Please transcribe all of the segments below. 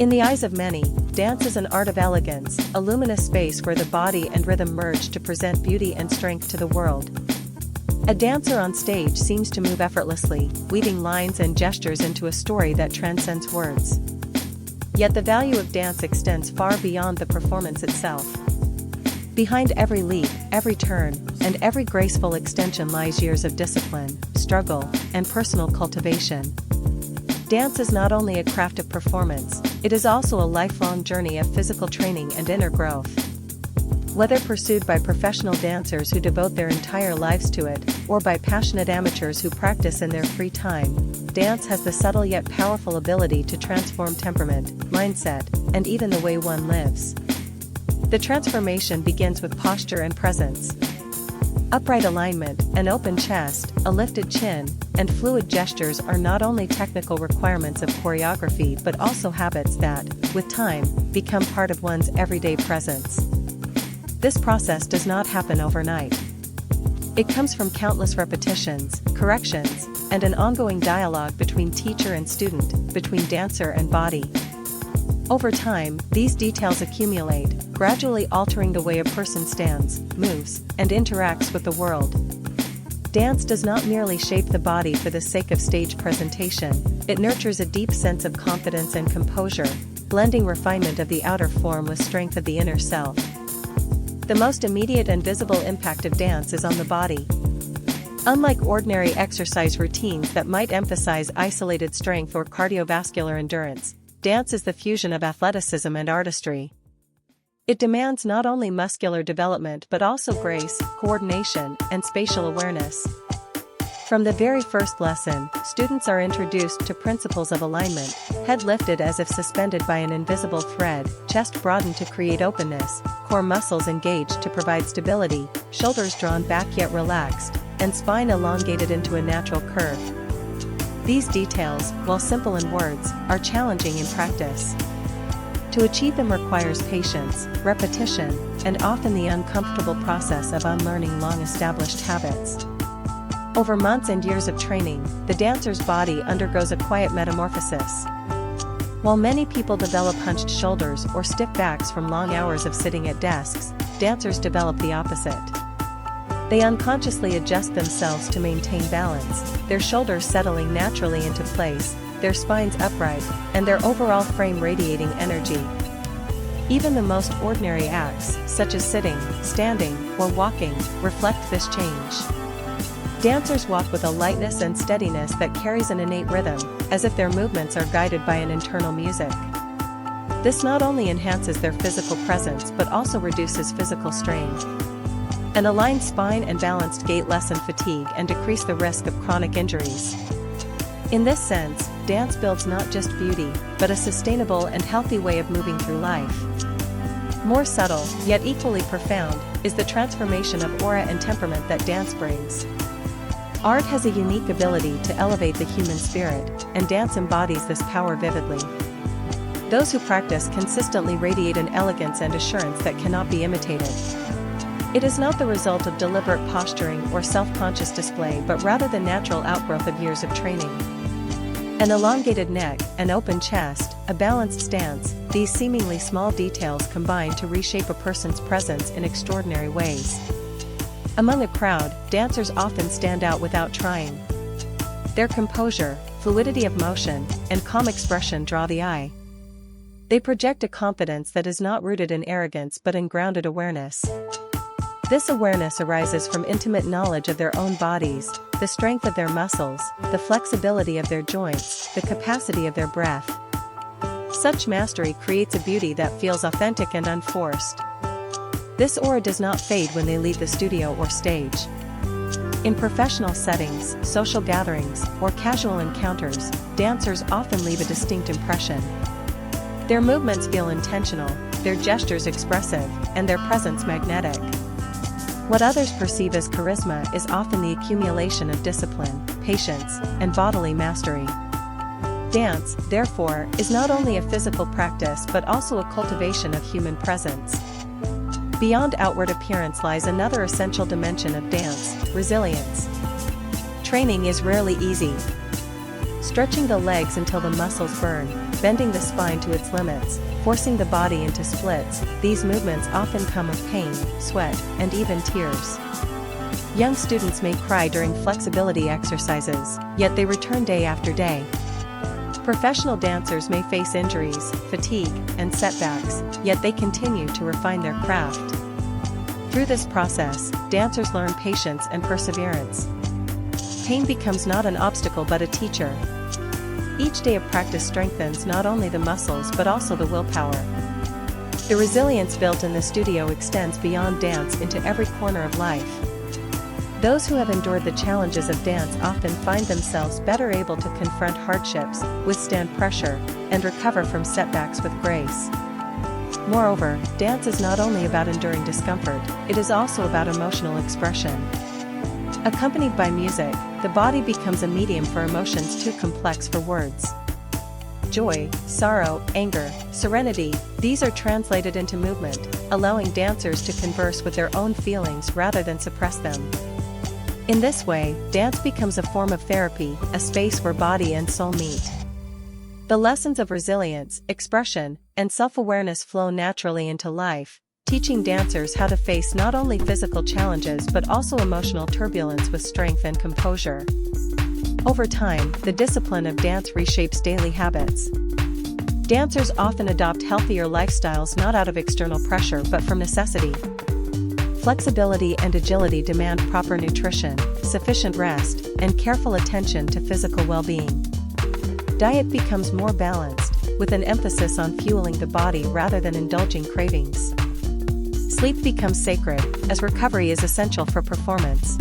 In the eyes of many, dance is an art of elegance, a luminous space where the body and rhythm merge to present beauty and strength to the world. A dancer on stage seems to move effortlessly, weaving lines and gestures into a story that transcends words. Yet the value of dance extends far beyond the performance itself. Behind every leap, every turn, and every graceful extension lies years of discipline, struggle, and personal cultivation. Dance is not only a craft of performance, it is also a lifelong journey of physical training and inner growth. Whether pursued by professional dancers who devote their entire lives to it, or by passionate amateurs who practice in their free time, dance has the subtle yet powerful ability to transform temperament, mindset, and even the way one lives. The transformation begins with posture and presence. Upright alignment, an open chest, a lifted chin, and fluid gestures are not only technical requirements of choreography but also habits that, with time, become part of one's everyday presence. This process does not happen overnight. It comes from countless repetitions, corrections, and an ongoing dialogue between teacher and student, between dancer and body. Over time, these details accumulate, gradually altering the way a person stands, moves, and interacts with the world. Dance does not merely shape the body for the sake of stage presentation, it nurtures a deep sense of confidence and composure, blending refinement of the outer form with strength of the inner self. The most immediate and visible impact of dance is on the body. Unlike ordinary exercise routines that might emphasize isolated strength or cardiovascular endurance, dance is the fusion of athleticism and artistry. It demands not only muscular development but also grace, coordination, and spatial awareness. From the very first lesson, students are introduced to principles of alignment, head lifted as if suspended by an invisible thread, chest broadened to create openness, core muscles engaged to provide stability, shoulders drawn back yet relaxed, and spine elongated into a natural curve. These details, while simple in words, are challenging in practice. To achieve them requires patience, repetition, and often the uncomfortable process of unlearning long-established habits. Over months and years of training, the dancer's body undergoes a quiet metamorphosis. While many people develop hunched shoulders or stiff backs from long hours of sitting at desks, dancers develop the opposite. They unconsciously adjust themselves to maintain balance, their shoulders settling naturally into place, their spines upright, and their overall frame radiating energy. Even the most ordinary acts, such as sitting, standing, or walking, reflect this change. Dancers walk with a lightness and steadiness that carries an innate rhythm, as if their movements are guided by an internal music. This not only enhances their physical presence but also reduces physical strain. An aligned spine and balanced gait lessen fatigue and decrease the risk of chronic injuries. In this sense, dance builds not just beauty, but a sustainable and healthy way of moving through life. More subtle, yet equally profound, is the transformation of aura and temperament that dance brings. Art has a unique ability to elevate the human spirit, and dance embodies this power vividly. Those who practice consistently radiate an elegance and assurance that cannot be imitated. It is not the result of deliberate posturing or self-conscious display but rather the natural outgrowth of years of training. An elongated neck, an open chest, a balanced stance, these seemingly small details combine to reshape a person's presence in extraordinary ways. Among a crowd, dancers often stand out without trying. Their composure, fluidity of motion, and calm expression draw the eye. They project a confidence that is not rooted in arrogance but in grounded awareness. This awareness arises from intimate knowledge of their own bodies, the strength of their muscles, the flexibility of their joints, the capacity of their breath. Such mastery creates a beauty that feels authentic and unforced. This aura does not fade when they leave the studio or stage. In professional settings, social gatherings, or casual encounters, dancers often leave a distinct impression. Their movements feel intentional, their gestures expressive, and their presence magnetic. What others perceive as charisma is often the accumulation of discipline, patience, and bodily mastery. Dance, therefore, is not only a physical practice but also a cultivation of human presence. Beyond outward appearance lies another essential dimension of dance: resilience. Training is rarely easy. Stretching the legs until the muscles burn, bending the spine to its limits, forcing the body into splits, these movements often come with pain, sweat, and even tears. Young students may cry during flexibility exercises, yet they return day after day. Professional dancers may face injuries, fatigue, and setbacks, yet they continue to refine their craft. Through this process, dancers learn patience and perseverance. Pain becomes not an obstacle but a teacher. Each day of practice strengthens not only the muscles but also the willpower. The resilience built in the studio extends beyond dance into every corner of life. Those who have endured the challenges of dance often find themselves better able to confront hardships, withstand pressure, and recover from setbacks with grace. Moreover, dance is not only about enduring discomfort, it is also about emotional expression. Accompanied by music, the body becomes a medium for emotions too complex for words. Joy, sorrow, anger, serenity, these are translated into movement, allowing dancers to converse with their own feelings rather than suppress them. In this way, dance becomes a form of therapy, a space where body and soul meet. The lessons of resilience, expression, and self-awareness flow naturally into life, teaching dancers how to face not only physical challenges but also emotional turbulence with strength and composure. Over time, the discipline of dance reshapes daily habits. Dancers often adopt healthier lifestyles not out of external pressure but from necessity. Flexibility and agility demand proper nutrition, sufficient rest, and careful attention to physical well-being. Diet becomes more balanced, with an emphasis on fueling the body rather than indulging cravings. Sleep becomes sacred, as recovery is essential for performance.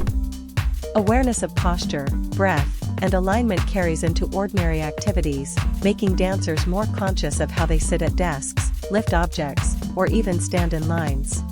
Awareness of posture, breath, and alignment carries into ordinary activities, making dancers more conscious of how they sit at desks, lift objects, or even stand in lines.